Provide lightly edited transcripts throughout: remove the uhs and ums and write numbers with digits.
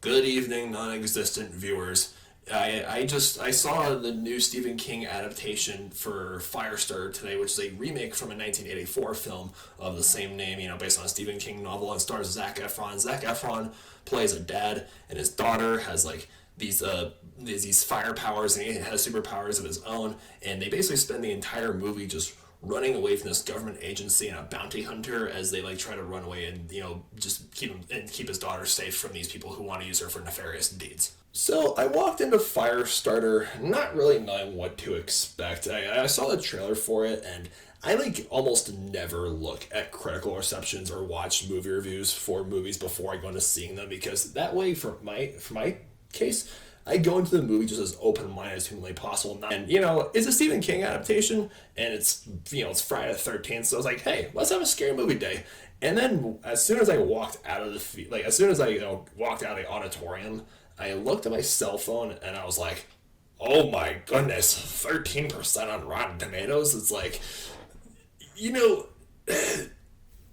Good evening, non-existent viewers. I saw the new Stephen King adaptation for Firestarter today, which is a remake from a 1984 film of the same name, based on a Stephen King novel, and stars Zac Efron. Zac Efron plays a dad, and his daughter has like these fire powers, and he has superpowers of his own, and they basically spend the entire movie just running away from this government agency and a bounty hunter as they like try to run away and just keep his daughter safe from these people who want to use her for nefarious deeds. So I walked into Firestarter not really knowing what to expect. I saw the trailer for it, and I like almost never look at critical receptions or watch movie reviews for movies before I go into seeing them, because that way, for my case, I go into the movie just as open-minded as humanly possible. And, it's a Stephen King adaptation, and it's Friday the 13th, so I was like, hey, let's have a scary movie day. And then as soon as I walked out of as soon as I, walked out of the auditorium, I looked at my cell phone, and I was like, oh my goodness, 13% on Rotten Tomatoes? It's like, you know,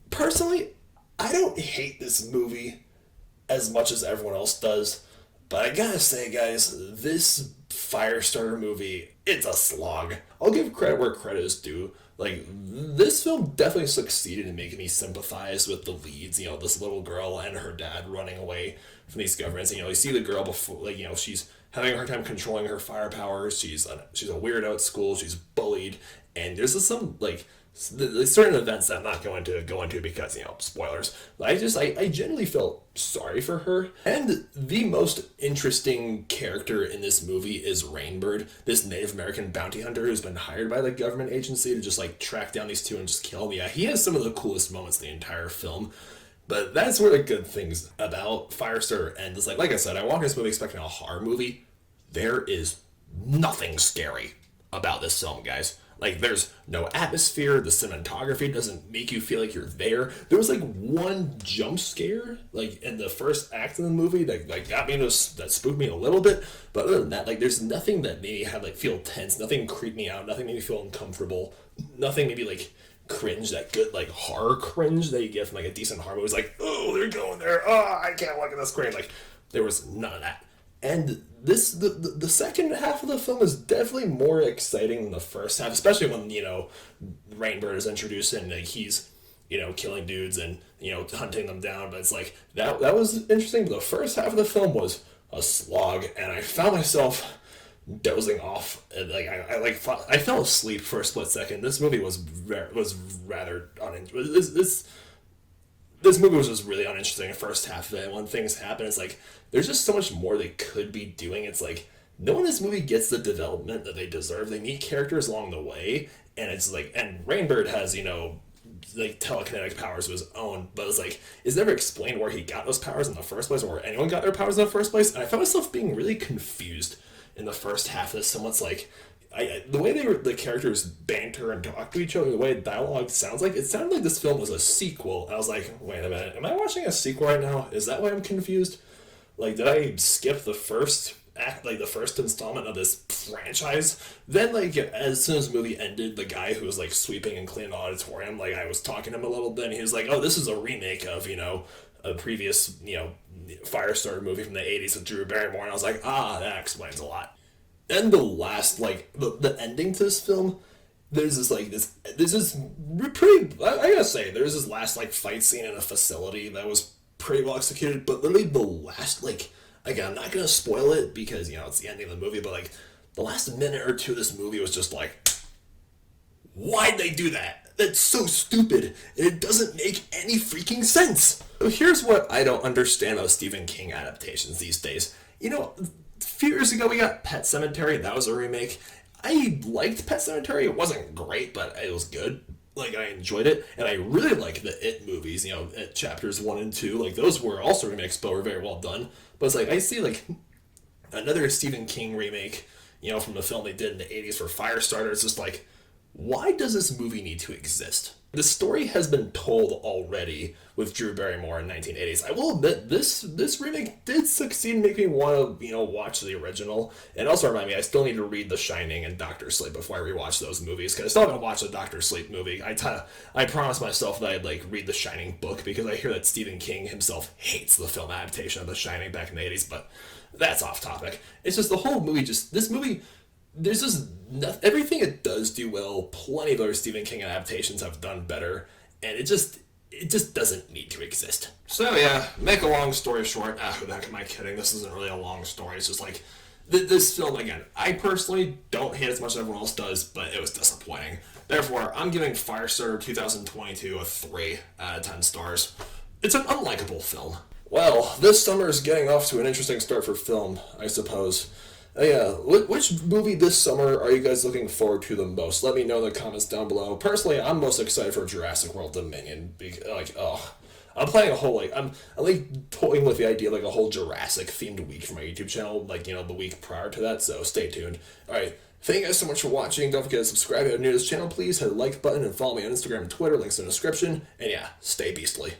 personally, I don't hate this movie as much as everyone else does. But I gotta say, guys, this Firestarter movie, it's a slog. I'll give credit where credit is due. Like, this film definitely succeeded in making me sympathize with the leads, this little girl and her dad running away from these governments. You see the girl before, she's having a hard time controlling her fire powers. She's a weirdo at school. She's bullied. And there's some, certain events that I'm not going to go into because, spoilers. But I genuinely felt sorry for her. And the most interesting character in this movie is Rainbird, this Native American bounty hunter who's been hired by the government agency to just, track down these two and just kill them. Yeah, he has some of the coolest moments in the entire film. But that's where the good things about Firestarter end. It's like I said, I walk in this movie expecting a horror movie. There is nothing scary about this film, guys. There's no atmosphere. The cinematography doesn't make you feel like you're there. There was, one jump scare, in the first act of the movie that, got me, that spooked me a little bit. But other than that, there's nothing that made me have, feel tense. Nothing creeped me out. Nothing made me feel uncomfortable. Nothing made me, cringe, that good, horror cringe that you get from, a decent horror movie. It's oh, they're going there. Oh, I can't look at the screen. There was none of that. And the second half of the film is definitely more exciting than the first half, especially when, Rainbird is introduced and he's, killing dudes and, hunting them down. But it's that was interesting. But the first half of the film was a slog, and I found myself dozing off. And, I fell asleep for a split second. This movie was rather uninteresting. This movie was just really uninteresting in the first half of it. And when things happen, it's there's just so much more they could be doing. It's no one in this movie gets the development that they deserve. They meet characters along the way, and it's and Rainbird has, telekinetic powers of his own, but it's never explained where he got those powers in the first place, or where anyone got their powers in the first place. And I found myself being really confused in the first half of this. Someone's the way the characters banter and talk to each other, the way dialogue sounds it sounded like this film was a sequel. And I was wait a minute, am I watching a sequel right now? Is that why I'm confused? Did I skip the first act, the first installment of this franchise? Then, as soon as the movie ended, the guy who was, sweeping and cleaning the auditorium, I was talking to him a little bit, and he was oh, this is a remake of, a previous, Firestarter movie from the 80s with Drew Barrymore. And I was that explains a lot. And the last, the ending to this film, there's this pretty, I gotta say, there's this last, fight scene in a facility that was pretty well executed, but literally the last, again, I'm not gonna spoil it because, it's the ending of the movie, but, the last minute or two of this movie was just why'd they do that? That's so stupid, and it doesn't make any freaking sense. So here's what I don't understand about Stephen King adaptations these days. A few years ago, we got Pet Sematary. That was a remake. I liked Pet Sematary. It wasn't great, but it was good. I enjoyed it. And I really like the It movies, It chapters 1 and 2. Those were also remakes, but were very well done. But it's I see, another Stephen King remake, from the film they did in the 80s for Firestarter. It's just why does this movie need to exist? The story has been told already with Drew Barrymore in 1980s. I will admit this remake did succeed in making me want to watch the original, and also remind me I still need to read The Shining and Doctor Sleep before I rewatch those movies because I still haven't watched the Doctor Sleep movie. I promised myself that I'd read the Shining book because I hear that Stephen King himself hates the film adaptation of The Shining back in the 80s, but that's off topic. It's just the whole movie. Just this movie there's just everything it does do well. Plenty of other Stephen King adaptations have done better, and it just doesn't need to exist. So yeah, make a long story short. Who the heck am I kidding? This isn't really a long story. It's just this film again. I personally don't hate as much as everyone else does, but it was disappointing. Therefore, I'm giving Firestarter 2022 a 3 out of 10 stars. It's an unlikable film. Well, this summer is getting off to an interesting start for film, I suppose. Yeah, which movie this summer are you guys looking forward to the most? Let me know in the comments down below. Personally, I'm most excited for Jurassic World Dominion. I'm planning a whole I'm toying with the idea of a whole Jurassic themed week for my YouTube channel, the week prior to that. So stay tuned. All right, thank you guys so much for watching. Don't forget to subscribe if you're new to this channel. Please hit the like button and follow me on Instagram and Twitter. Links in the description. And yeah, stay beastly.